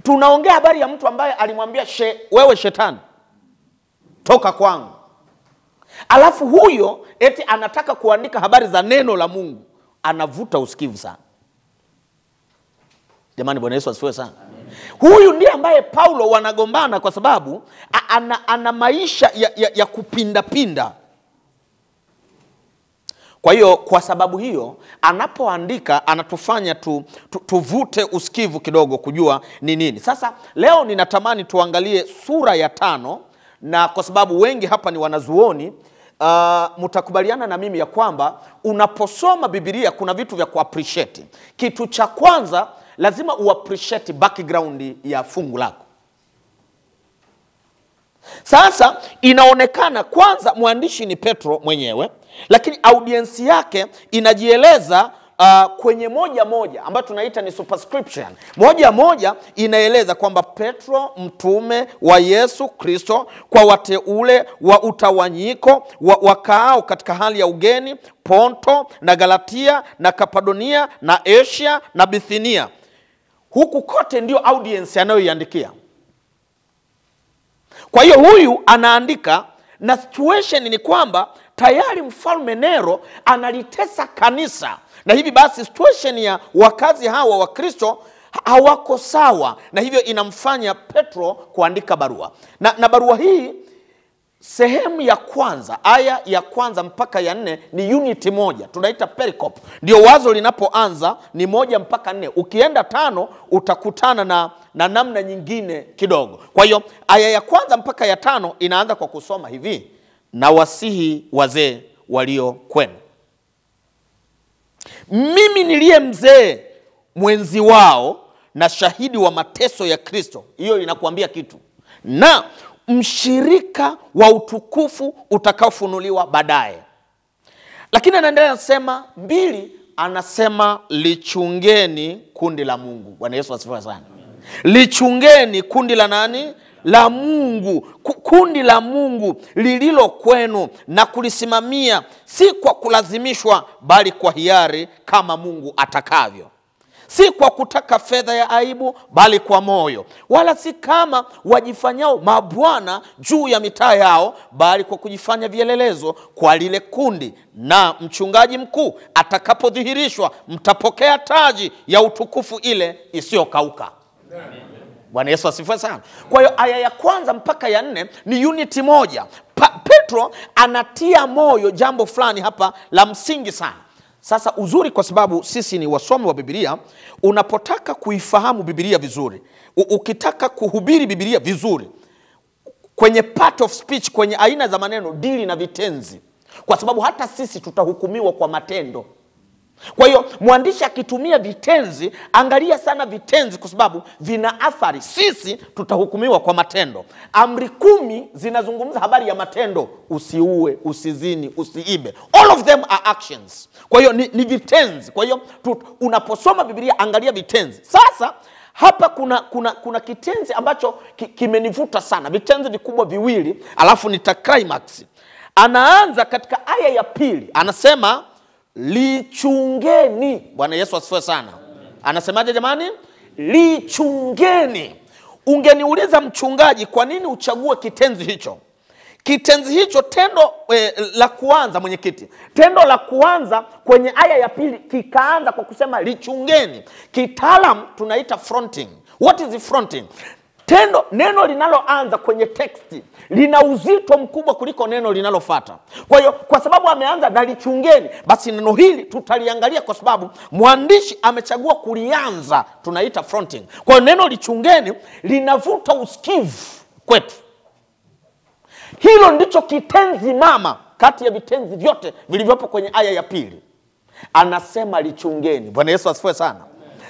tunaongea habari ya mtu ambaye alimwambia wewe shetani, toka kwangu. Alafu huyo eti anataka kuandika habari za neno la Mungu, anavuta usikivu sana. Jamani, Bwana Yesu asifiwe sana. Huyu ndiye ambaye Paulo wanagombana kwa sababu ana maisha ya kupinda pinda. Kwa hiyo kwa sababu hiyo anapoandika anatufanya tuvute usikivu kidogo kujua ni nini. Sasa leo ninatamani tuangalie sura ya 5, na kwa sababu wengi hapa ni wanazuoni, mtakubaliana na mimi ya kwamba unaposoma Biblia kuna vitu vya kuappreciate. Kitu cha kwanza lazima uappreciate background ya fungu lako. Sasa inaonekana kwanza mwandishi ni Petro mwenyewe, lakini audience yake inajieleza kwenye moja moja ambayo tunaita ni superscription. Moja moja inaeleza kwamba Petro mtume wa Yesu Kristo kwa wateule wa utawanyiko wakaao katika hali ya ugeni Ponto na Galatia na Kapadonia na Asia na Bithinia. Huku kote ndio audience anayoiandikia. Kwa hiyo huyu anaandika, na situation ni kwamba tayari mfalme Nero analitesa kanisa, na hivi basi situation ya wakazi hawa wa Kristo hawako sawa, na hivyo inamfanya Petro kuandika barua. Na barua hii sehemu ya kwanza, aya ya kwanza mpaka ya 4 ni unit moja, tunaita pericope. Ndio wazo linapoanza ni 1 mpaka 4. Ukienda 5 utakutana na namna nyingine kidogo. Kwa hiyo aya ya kwanza mpaka ya 5 inaanza kwa kusoma hivi: na wasihi wazee walio kwenu, mimi niliye mzee mwenzi wao na shahidi wa mateso ya Kristo. Hiyo inakuambia kitu. Na mshirika wa utukufu utakaofunuliwa baadaye. Lakini anaendelea anasema 2, anasema lichungeni kundi la Mungu. Bwana Yesu asifiwe sana. Lichungeni kundi la nani? La Mungu. Kundi la Mungu lililo kwenu, na kulisimamia si kwa kulazimishwa bali kwa hiari, kama Mungu atakavyo. Si kwa kutaka fedha ya aibu bali kwa moyo, wala si kama wajifanyao mabwana juu ya mitaa yao, bali kwa kujifanya vielelezo kwa lile kundi. Na mchungaji mkuu atakapodhihirishwa, mtapokea taji ya utukufu ile isiyokauka. Bwana Yesu asifiwe sana. Kwa hiyo aya ya kwanza mpaka ya 4 ni unity moja. Petro anatia moyo jambo fulani hapa la msingi sana. Sasa uzuri, kwa sababu sisi ni wasomi wa Biblia, unapotaka kuifahamu Biblia vizuri, ukitaka kuhubiri Biblia vizuri, kwenye part of speech, kwenye aina za maneno, dili na vitenzi, kwa sababu hata sisi tutahukumiwa kwa matendo. Kwa hiyo mwandishi akitumia vitenzi, angalia sana vitenzi, kwa sababu vina athari. Sisi tutahukumiwa kwa matendo. Amri 10 zinazungumza habari ya matendo: usiue, usizini, usiibe. All of them are actions. Kwa hiyo ni vitenzi. Kwa hiyo unaposoma Biblia angalia vitenzi. Sasa hapa kuna kitenzi ambacho kimenivuta sana. Vitenzi vikubwa viwili, alafu nita climax. Anaanza katika aya ya 2, anasema lichungeni. Bwana Yesu asifiwe sana. Anasemaje jamani? Lichungeni. Ungeniuliza mchungaji, kwa nini uchague kitenzi hicho? Kitenzi hicho, tendo la kuanza, mwenyekiti, tendo la kuanza kwenye aya ya 2 kikaanza kwa kusema lichungeni. Kitaalam tunaita fronting. What is fronting? Neno linaloanza kwenye teksti lina uzito mkubwa kuliko neno linalofuata. Kwa hiyo kwa sababu ameanza na lichungeni, basi neno hili tutaliangalia kwa sababu mwandishi amechagua kulianza, tunaita fronting. Kwa hiyo neno lichungeni linavuta usikivu kwetu. Hilo ndicho kitenzi mama kati ya vitenzi vyote vilivyopo kwenye aya ya 2. Anasema lichungeni. Bwana Yesu asifiwe sana.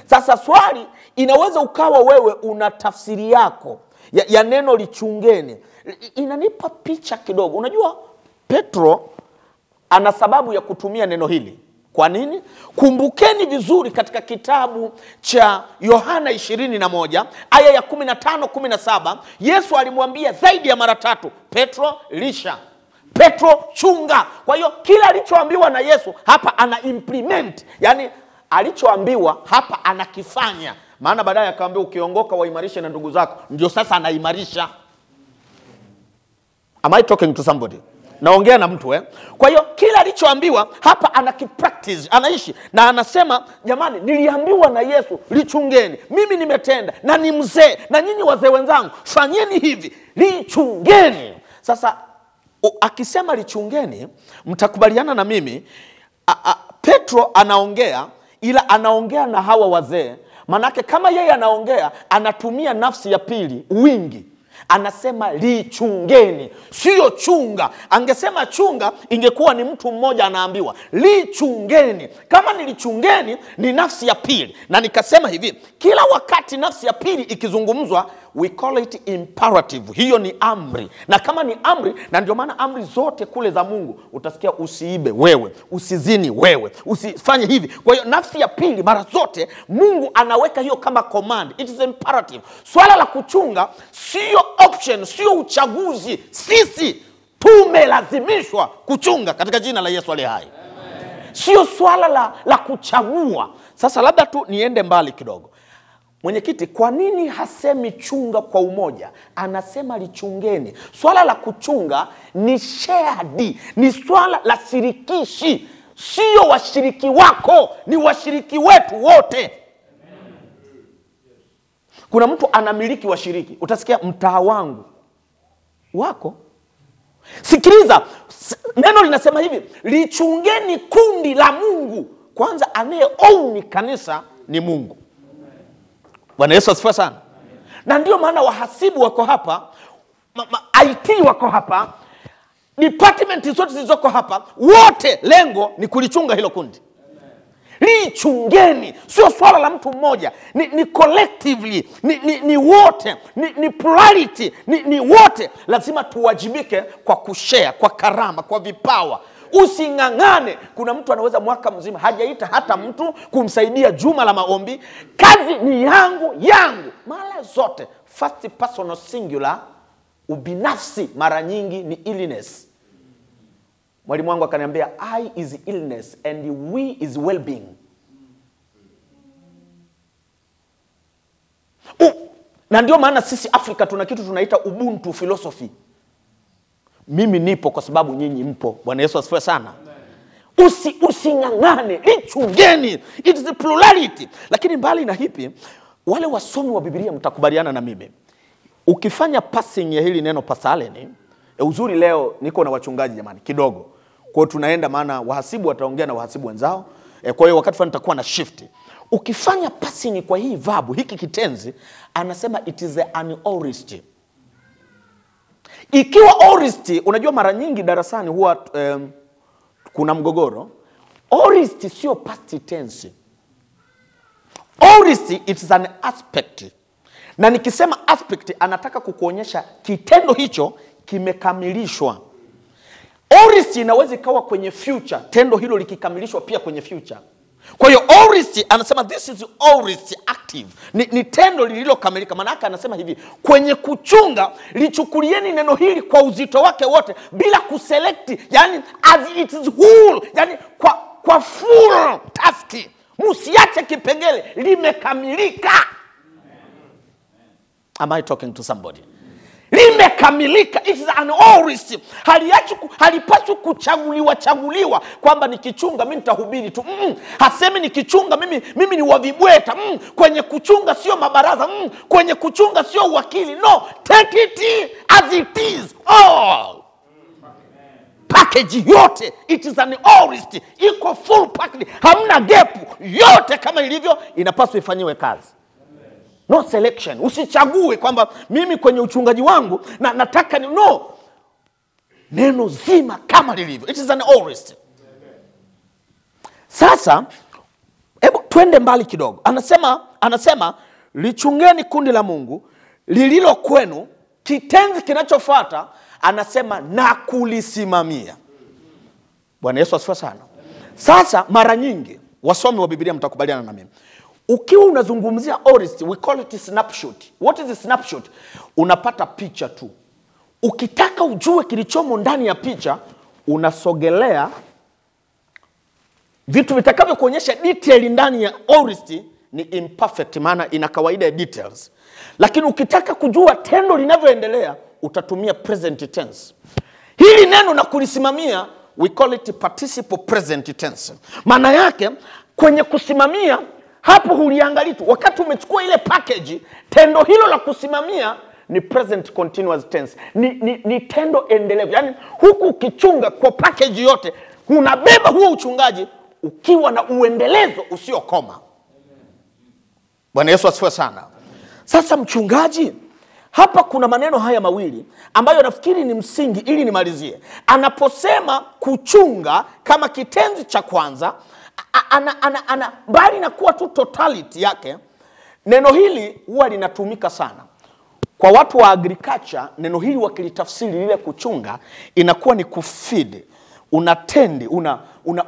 Sasa swali, inaweza ukawa wewe una tafsiri yako ya neno lichungeni. Inanipa picha kidogo. Unajua Petro ana sababu ya kutumia neno hili. Kwa nini? Kumbukeni vizuri katika kitabu cha Yohana 21 aya ya 15-17, Yesu alimwambia zaidi ya mara 3, Petro lisha, Petro chunga. Kwa hiyo kila alichoambiwa na Yesu hapa ana implement, yani alichoambiwa hapa anakifanya. Maana baadaye akaambia ukiongoka waimarishe na ndugu zako. Ndio sasa anaimarisha. Am I talking to somebody? Naongea na mtu Kwa hiyo kila alichoambiwa hapa anakipractice, anaishi. Na anasema jamani, niliambiwa na Yesu lichungeni. Mimi nimetenda na ni mzee, na nyinyi wazee wenzangu fanyeni hivi, lichungeni. Sasa akisema lichungeni, mtakubaliana na mimi, Petro anaongea, ila anaongea na hawa wazee. Manake kama yeye anaongea, anatumia nafsi ya pili, wingi. Anasema lichungeni, sio chunga. Angesema chunga, ingekuwa ni mtu mmoja anaambiwa. Lichungeni. Kama nilichungeni, ni nafsi ya pili. Na nikasema hivi, kila wakati nafsi ya pili ikizungumzwa, we call it imperative. Hiyo ni amri. Na kama ni amri, na ndio maana amri zote kule za Mungu, utasikia usiibe wewe, usizini wewe, usifanye hivi. Kwa hiyo nafsi ya pili mara zote Mungu anaweka hiyo kama command. It is imperative. Swala la kuchunga sio option, sio uchaguzi. Sisi tumelazimishwa kuchunga katika jina la Yesu aliye hai. Sio swala la kuchagua. Sasa labda tu niende mbali kidogo. Mwenyekiti, kwa nini hasemi chunga kwa umoja? Anasema lichungeni. Swala la kuchunga ni shared, ni swala la shirikishi. Sio washiriki wako, ni washiriki wetu wote. Kuna mtu anamiliki washiriki. Utasikia mtaa wangu wako. Sikiliza, neno linasema hivi, lichungeni kundi la Mungu. Kwanza anayeown kanisa ni Mungu. Bwana Yesu asifiwe sana. Na ndio maana wahasibu wako hapa, IT wako hapa, department zote zilizoko hapa, wote lengo ni kulichunga hilo kundi. Lichungeni. Sio swala la mtu mmoja, ni collectively, ni wote, ni plurality, ni wote. Lazima tuwajibike kwa kushare, kwa karama, kwa vipawa. Usingangane. Kuna mtu anaweza mwaka mzima hajaita hata mtu kumsaidia juma la maombi. Kazi ni yangu. Mara zote first personal singular, ubinafsi mara nyingi ni illness. Mwalimu wangu akaniambia I is illness and we is well-being. Na ndio maana sisi Afrika tuna kitu tunaita Ubuntu philosophy. Mimi nipo kwa sababu nyinyi mpo. Bwana Yesu asifiwe sana. Usingangane, lichungeni. It is a plurality. Lakini mbali na hipi, wale wasomi wa Biblia mtakubaliana na mimi. Ukifanya passing ya hili neno pasaleni, uzuri leo niko na wachungaji jamani kidogo. Kwa tunaenda maana wahasibu wataongea na wahasibu wenzao. Kwa hiyo wakati fulani nitakuwa na shift. Ukifanya passing kwa hii verb, hiki kitenzi, anasema it is an aorist. Ikiwa aorist, unajua mara nyingi darasani huwa kuna mgogoro. Aorist sio past tense. Aorist it is an aspect. Na nikisema aspect anataka kukuonyesha kitendo hicho kimekamilishwa. Aorist inaweza ikawa kwenye future, tendo hilo likikamilishwa pia kwenye future. Kwa hiyo aorist anasema this is aorist active. Ni tendo lililokamilika. Maana yake anasema hivi, kwenye kuchunga lichukulieni neno hili kwa uzito wake wote bila kuselect, yani as it is whole, yani kwa full task. Msiache kipengele, limekamilika. Am I talking to somebody? Limekamilika. It is an aorist. Halipaswi kuchaguliwa kwamba nikichunga mimi nitahubiri tu. Hasemi nikichunga mimi ni wavibweta. Kwenye kuchunga sio mabaraza. Kwenye kuchunga sio wakili. No, take it as it is. All package yote, it is an aorist. Iko full package. Hamna gap. Yote kama ilivyo inapaswa ifanyiwe kazi. No selection. Usichague kwamba mimi kwenye uchungaji wangu nataka ni no. Neno zima kama lilivyo. It is an aorist. Sasa hebu twende mbali kidogo. Anasema lichungeni kundi la Mungu lililo kwenu. Kitenzi kinachofuata anasema na kulisimamia. Bwana Yesu asifiwe sana. Sasa mara nyingi wasomi wa Biblia mtakubaliana na mimi. Ukiwa unazungumzia aorist, we call it snapshot. What is a snapshot? Unapata picha tu. Ukitaka ujue kilichomo ndani ya picha, unasogelea vitu vitakavyo kuonyesha detail ndani ya aorist ni imperfect, maana ina kawaida ya details. Lakini ukitaka kujua tendo linavyoendelea, utatumia present tense. Hili neno na kulisimamia, we call it participle present tense. Maana yake kwenye kusimamia hapo huliangalii tu. Wakati umechukua ile package, tendo hilo la kusimamia ni present continuous tense. Ni tendo endelevu. Yaani huku ukichunga kwa package yote, unabeba huo uchungaji ukiwa na uendelezo usiokoma. Bwana Yesu asifiwe sana. Sasa mchungaji, hapa kuna maneno haya mawili ambayo nafikiri ni msingi ili nimalizie. Anaposema kuchunga kama kitenzi cha kwanza, bali na kuwa tu totality yake, neno hili huwa linatumika sana. Kwa watu wa agriculture, neno hili wakilitafsiri lile kuchunga, inakuwa ni kufeed, unatendi,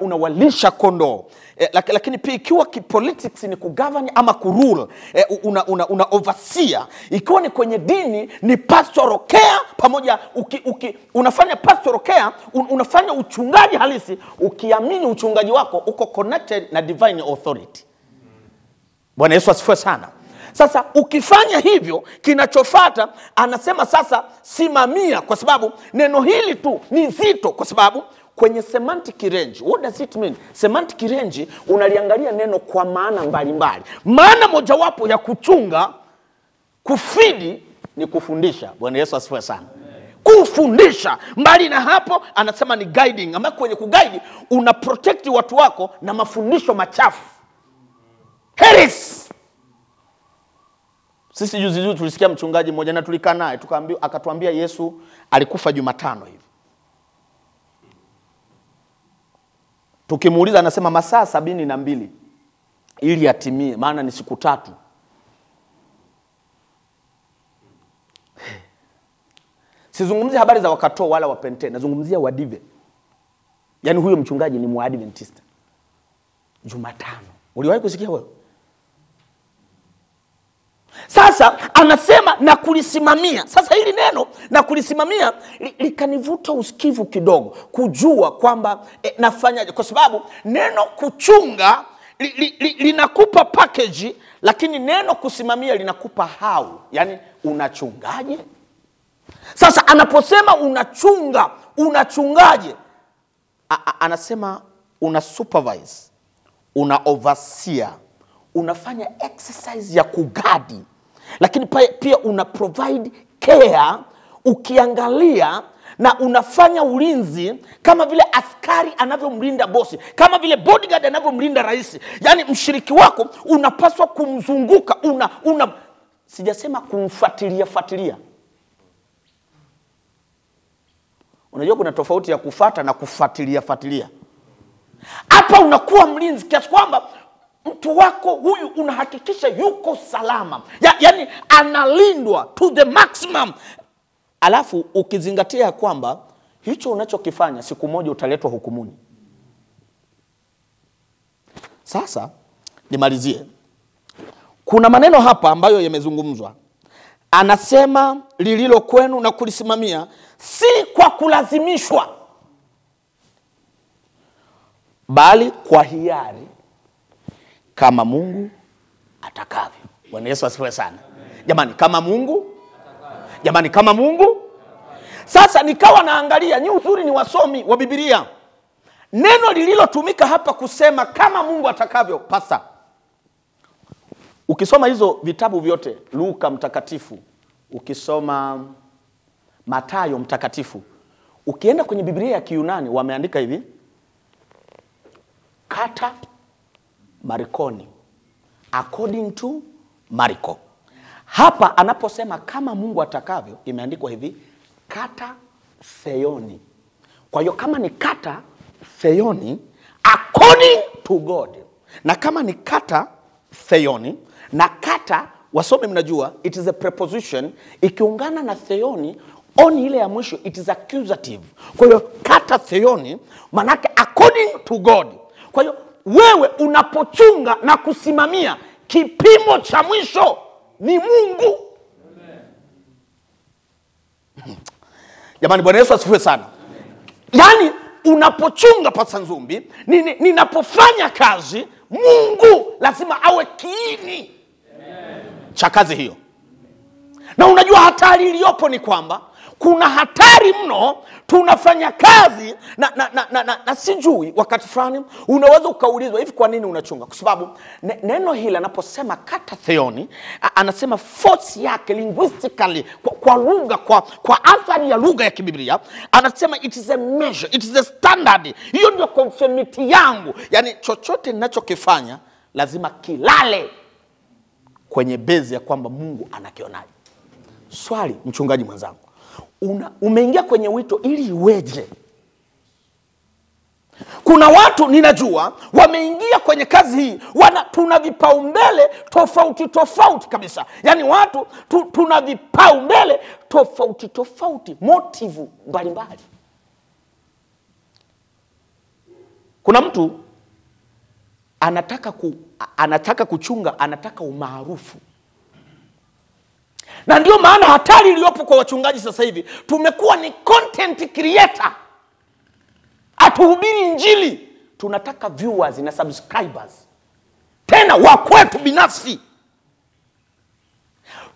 unawalisha kondoo. Lakini pia ikiwa kipolitics ni kugovern ama kurule, una overseer. Ikiwa ni kwenye dini ni pastoral care, pamoja unafanya pastoral care, unafanya uchungaji halisi, ukiamini uchungaji wako uko connected na divine authority. Bwana Yesu asifiwe sana. Sasa ukifanya hivyo, kinachofuata anasema sasa simamia, kwa sababu neno hili tu ni zito, kwa sababu kwenye semantic range. What does it mean? Semantic range unaliangalia neno kwa maana mbalimbali. Maana mojawapo ya kuchunga, kufidi, ni kufundisha. Bwana Yesu asifiwe sana. Kufundisha. Mbali na hapo anasema ni guiding. Ama kwenye kuguide una protect watu wako na mafundisho machafu. Heres. Sisi juzi tulisikia mchungaji mmoja na tulikaa naye, akatuambia Yesu alikufa Jumatano hivi. Tukimuuliza anasema masaa 72 ili yatimie, maana ni siku 3. Sizungumzia habari za Wakato wala Wapente, nazungumzia Wadive. Yaani huyo mchungaji ni Mwadventista. Jumatano. Uliwahi kusikia wewe? Sasa anasema na kulisimamia. Sasa hili neno na kulisimamia likanivuta usikivu kidogo, kujua kwamba nafanyaje, kwa sababu neno kuchunga linakupa package, lakini neno kusimamia linakupa how, yani unachungaje. Sasa anaposema unachungaje, anasema una supervise, una overseer, unafanya exercise ya kugadi, lakini pia una provide care, ukiangalia na unafanya ulinzi kama vile askari anavyomlinda bosi, kama vile bodyguard anavyomlinda rais. Yani mshiriki wako unapaswa kumzunguka, sijasema kumfuatilia. Unajua kuna tofauti ya kufuata na kufuatilia. Hapa unakuwa mlinzi kiasi kwamba mtu wako huyu unahakikisha yuko salama. Yani analindwa to the maximum. Alafu ukizingatia kwamba hicho unachokifanya siku moja utaletwa hukumuni. Sasa nimalizie. Kuna maneno hapa ambayo yamezungumzwa. Anasema lililo kwenu na kulisimamia si kwa kulazimishwa, bali kwa hiari, kama Mungu atakavyo. Bwana Yesu asifiwe sana. Jamani, kama Mungu. Jamani, kama Mungu. Sasa nikawa naangalia, ni uzuri ni wasomi wa Biblia. Neno lililotumika hapa kusema kama Mungu atakavyo, pasa. Ukisoma hizo vitabu vyote, Luka mtakatifu, ukisoma Mathayo mtakatifu, ukienda kwenye Biblia ya Kiyunani wameandika hivi: kata Marikoni, according to Mariko. Hapa anaposema kama Mungu atakavyo, imeandikwa hivi: kata Theoni. Kwa hiyo kama ni kata Theoni according to God, na kama ni kata Theoni, na kata wasome mnajua it is a preposition, ikiungana na Theoni oni ile ya mwisho it is accusative. Kwa hiyo kata Theoni manake according to God. Kwa hiyo wewe unapochunga na kusimamia, kipimo cha mwisho ni Mungu. Jamani, Bwana Yesu asifiwe sana. Yani unapochunga Pasa Nzumbi, ninapofanya kazi, Mungu lazima awe kiini cha kazi hiyo. Na unajua hatari iliyopo ni kwamba kuna hatari mno, tunafanya kazi na sijui wakati fulani unaweza ukaulizwa hivi, kwa nini unachunga? Kwa sababu neno hili anaposema katatheoni, anasema force yake linguistically, kwa lugha, kwa athari ya lugha ya kibiblia, anasema it is a measure, it is a standard. Hiyo ndio conformity yangu. Yani chochote ninachokifanya lazima kilale kwenye bezi ya kwamba Mungu anakionaje. Swali, mchungaji mwenzangu, umeingia kwenye wito ili iweje? Kuna watu ninajua wameingia kwenye kazi hii, tuna vipaumbele tofauti kabisa. Yani watu tuna vipaumbele tofauti, motivu mbalimbali. Kuna mtu anataka kuchunga, anataka umaarufu. Na ndio maana hatari iliyopo kwa wachungaji sasa hivi, tumekuwa ni content creator. Atuhubiri injili, tunataka viewers na subscribers, tena wa kwetu binafsi.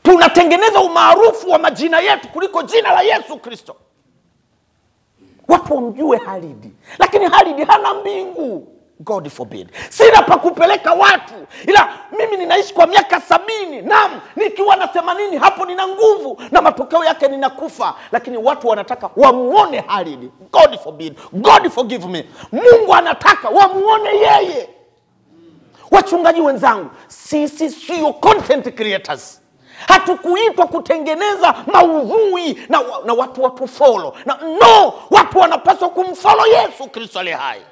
Tunatengeneza umaarufu wa majina yetu kuliko jina la Yesu Kristo. Watu wamjue Halidi, lakini Halidi hana mbingu. God forbid. Sina pa kupeleka watu. Ila mimi ninaishi kwa miaka 70. Naam, nikiwa na 80 hapo nina nguvu na matokeo yake ninakufa. Lakini watu wanataka wamuone Halidi. God forbid. God forgive me. Mungu anataka wamuone yeye. Wachungaji wenzangu, sisi sio content creators. Hatukuitwa kutengeneza maudhui na watu follow. No, watu wanapaswa kumfollow Yesu Kristo aliye hai.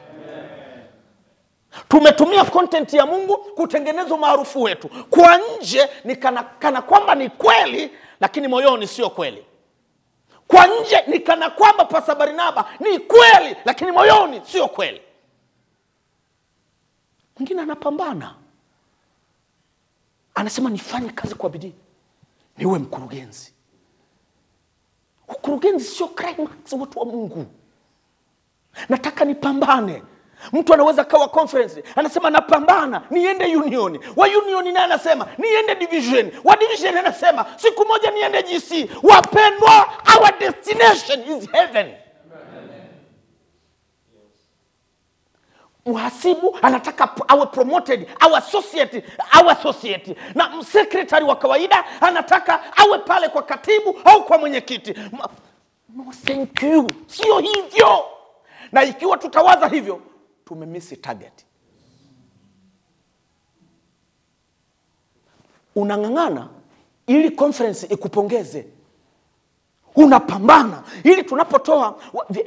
Tumetumia content ya Mungu kutengeneza umaarufu wetu. Kwa nje ni kana kwamba ni kweli, lakini moyoni sio kweli. Kwa nje ni kana kwamba Pastor Barnaba ni kweli, lakini moyoni sio kweli. Mwingine anapambana, anasema nifanye kazi kwa bidii, niwe mkurugenzi. Ukurugenzi sio climax, watu wa Mungu. Nataka nipambane. Mtu anaweza kawa conference, anasema napambana niende union. Wa union naye anasema niende division. Wa division anasema siku moja niende GC. Wapendwa, our destination is heaven. Mhasibu anataka awe promoted, our associate. Na secretary wa kawaida anataka awe pale kwa katibu au kwa mwenyekiti. No, thank you. Sio hivyo. Na ikiwa tutawaza hivyo, tumemiss target. Unang'ang'ana ili conference ikupongeze. Unapambana ili tunapotoa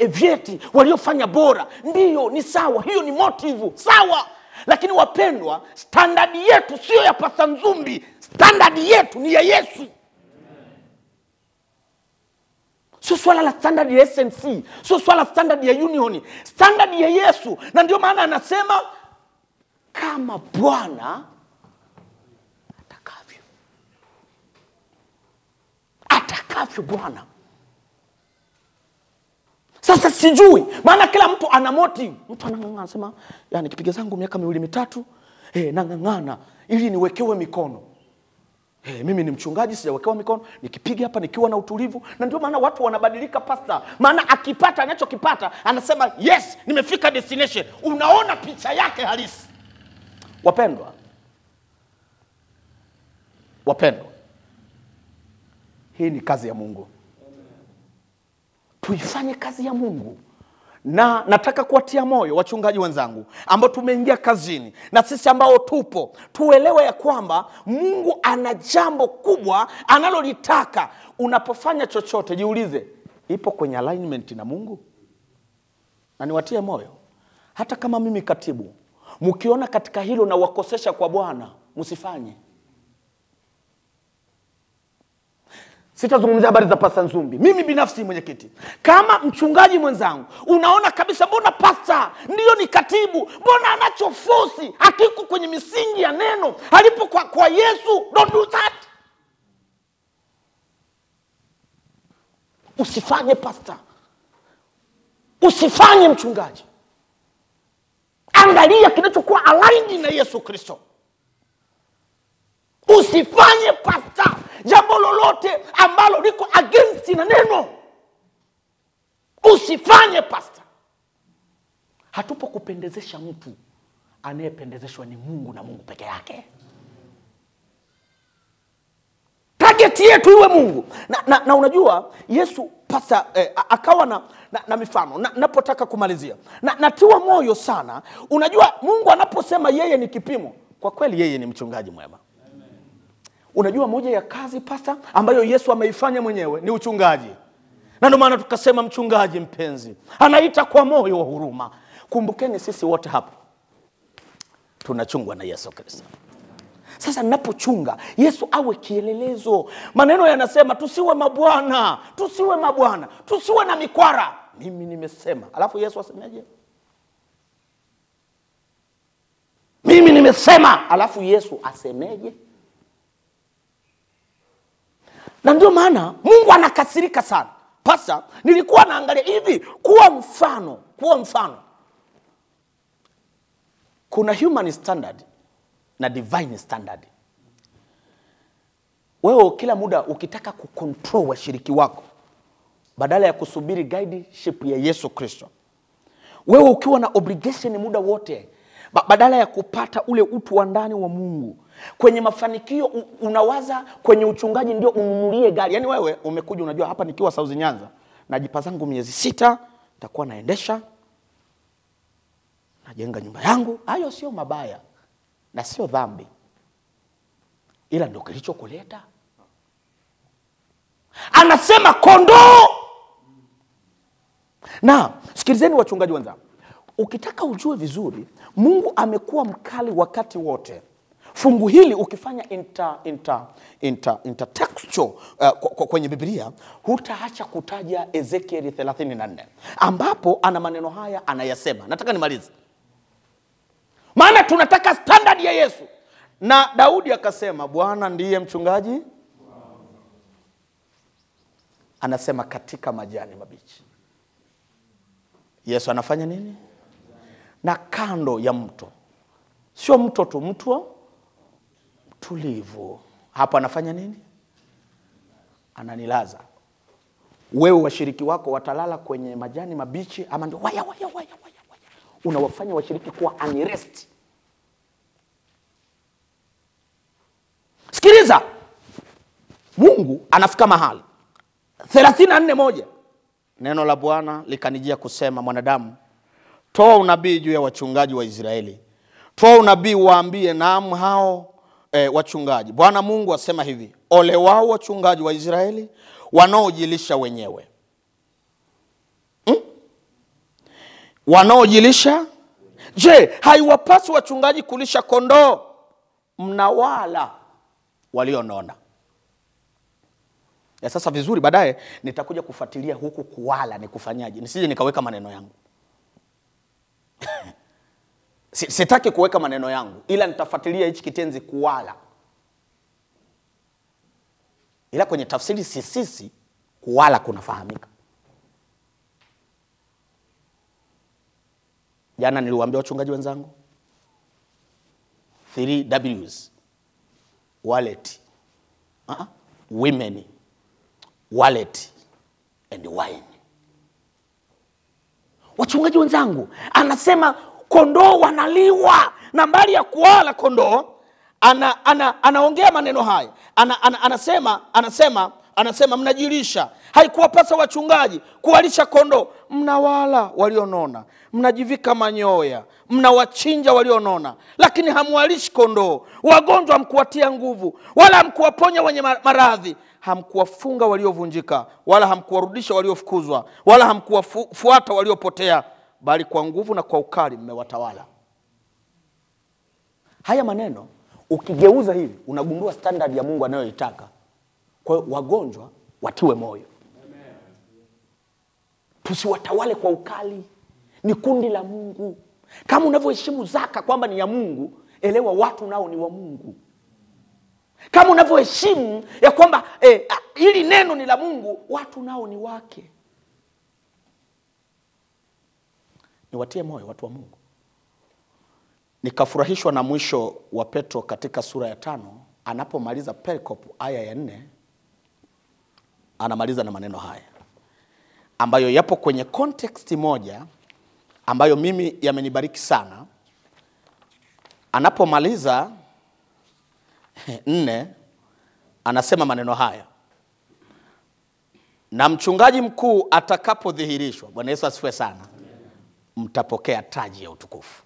vyeti waliofanya bora. Ndiyo, ni sawa. Hiyo ni motive. Sawa. Lakini wapendwa, standard yetu sio ya Pastor Nzumbi. Standard yetu ni ya Yesu. Sio swala la standard ya SNC, sio swala standard ya union, standard ya Yesu. Na ndio maana anasema kama Bwana atakavyo Bwana. Sasa sijui, maana kila mtu ana motive. Mtu anang'ang'ana anasema, yani nikipiga zangu miaka 2-3, nang'ang'ana ili niwekewe mikono. Mimi ni mchungaji, sijawekewa mikono, nikipiga hapa nikiwa na utulivu. Na ndio maana watu wanabadilika pastor. Maana akipata anachokipata, anasema yes, nimefika destination. Unaona picha yake halisi. Wapendwa, hii ni kazi ya Mungu. Tuifanye kazi ya Mungu. Na nataka kuwatia moyo wachungaji wenzangu ambao tumeingia kazini, na sisi ambao tupo, tuelewe ya kwamba Mungu ana jambo kubwa analolitaka. Unapofanya chochote, jiulize, ipo kwenye alignment na Mungu? Na niwatie moyo, hata kama mimi katibu, mkiona katika hilo na wakosesha kwa Bwana, msifanye. Sitazungumzia habari za Pastor Nzumbi. Mimi binafsi mwenyekiti, kama mchungaji mwenzangu, unaona kabisa mbona pastor ndio ni katibu, mbona anachofosi hakiko kwenye misingi ya neno, halipo kwa Yesu, don't do that. Usifanye pastor. Usifanye mchungaji. Angalia kinachokuwa aligned na Yesu Kristo. Usifanye pastor jambo lolote ambalo liko against na neno. Usifanye pastor. Hatupo kupendezesha mtu, anayependezeshwa ni Mungu na Mungu peke yake. Target yetu iwe Mungu. Na unajua Yesu pasa akawa na mifano. Napotaka kumalizia. Natiwa moyo sana. Unajua Mungu anaposema yeye ni kipimo, kwa kweli yeye ni mchungaji mwema. Unajua moja ya kazi pasa ambayo Yesu ameifanya mwenyewe ni uchungaji. Na ndio maana tukasema mchungaji mpenzi anaita kwa moyo wa huruma. Kumbukeni sisi wote hapa tunachungwa na Yesu Kristo. Sasa ninapochunga, Yesu awe kielelezo. Maneno yanasema tusiwe mabwana, tusiwe mabwana, tusiwe na mikwara. Mimi nimesema. Alafu Yesu asemeje? Mimi nimesema. Alafu Yesu asemeje? Na ndio maana Mungu anakasirika sana. Pasa nilikuwa naangalia hivi, kuwa mfano. Kuna human standard na divine standard. Wewe kila muda ukitaka kucontrol washiriki wako, badala ya kusubiri guideship ya Yesu Kristo, wewe ukiwa na obligation muda wote, badala ya kupata ule utu wa ndani wa Mungu, kwenye mafanikio unawaza kwenye uchungaji ndio ununulie gari. Yaani wewe umekuja unajua hapa nikiwa South Nyanza, najipa zangu miezi 6 nitakuwa naendesha, najenga nyumba yangu. Hayo sio mabaya na sio dhambi, ila ndio kilichokuleta. Anasema kondoo. Na sikilizeni wachungaji wenzangu, ukitaka ujue vizuri Mungu amekuwa mkali wakati wote. Fungu hili ukifanya intertextual kwenye Biblia, hutaacha kutaja Ezekiel 34 ambapo ana maneno haya anayasema. Nataka nimalize, maana tunataka standard ya Yesu. Na Daudi akasema Bwana ndiye mchungaji, anasema katika majani mabichi. Yesu anafanya nini? Na kando ya mto, sio mto tu, mto tulivu. Hapo anafanya nini? Ananilaza. Wewe washiriki wako watalala kwenye majani mabichi ama ndio waya. Unawafanya washiriki kuwa unrest. Sikiliza. Mungu anafika mahali 34:1. Neno la Bwana likanijia kusema, mwanadamu, toa unabii juu ya wachungaji wa Israeli. Toa unabii waambie, naam hao wachungaji. Bwana Mungu asema hivi, ole wao wachungaji wa Israeli wanaojilisha wenyewe. Wanaojilisha? Je, haiwapasi wachungaji kulisha kondoo? Mnawala walionona. Ya sasa vizuri, baadaye nitakuja kufuatilia huku kuwala ni kufanyaje. Nisije nikaweka maneno yangu. Sitaki kuweka maneno yangu, ila nitafuatilia hichi kitenzi kuwala. Ila kwenye tafsiri sisi kuwala kunafahamika. Jana niliwaambia wachungaji wenzangu 3 W's. Wallet, women, wallet and wine. Wachungaji wenzangu, anasema kondoo wanaliwa. Nambari ya kuwala kondoo, anaongea maneno haya. Anasema mnajilisha. Haikuwapasa wachungaji kuwalisha kondoo. Mnawala walionona, mnajivika manyoya, mnawachinja walionona, lakini hamwalishi kondoo. Wagonjwa hamkuwatia nguvu, wala hamkuwaponya wenye maradhi. Hamkuwafunga waliovunjika, wala hamkuwarudisha waliofukuzwa, wala hamkuwafuata waliopotea, bali kwa nguvu na kwa ukali mmewatawala. Haya maneno ukigeuza hivi unagundua standard ya Mungu anayoitaka. Kwa hiyo wagonjwa watiwe moyo. Amen. Tusiwatawale kwa ukali. Ni kundi la Mungu. Kama unavyoheshimu zaka kwamba ni ya Mungu, elewa watu nao ni wa Mungu. Kama unavyoheshimu ya kwamba hili neno ni la Mungu, watu nao ni wake. Niwatie moyo watu wa Mungu. Nikafurahishwa na mwisho wa Petro katika sura ya 5, anapomaliza perikopu aya ya 4, anamaliza na maneno haya ambayo yapo kwenye konteksti moja ambayo mimi yamenibariki sana. Anapomaliza 4, anasema maneno haya: na mchungaji mkuu atakapodhihirishwa, Bwana Yesu asifiwe sana, mtapokea taji ya utukufu.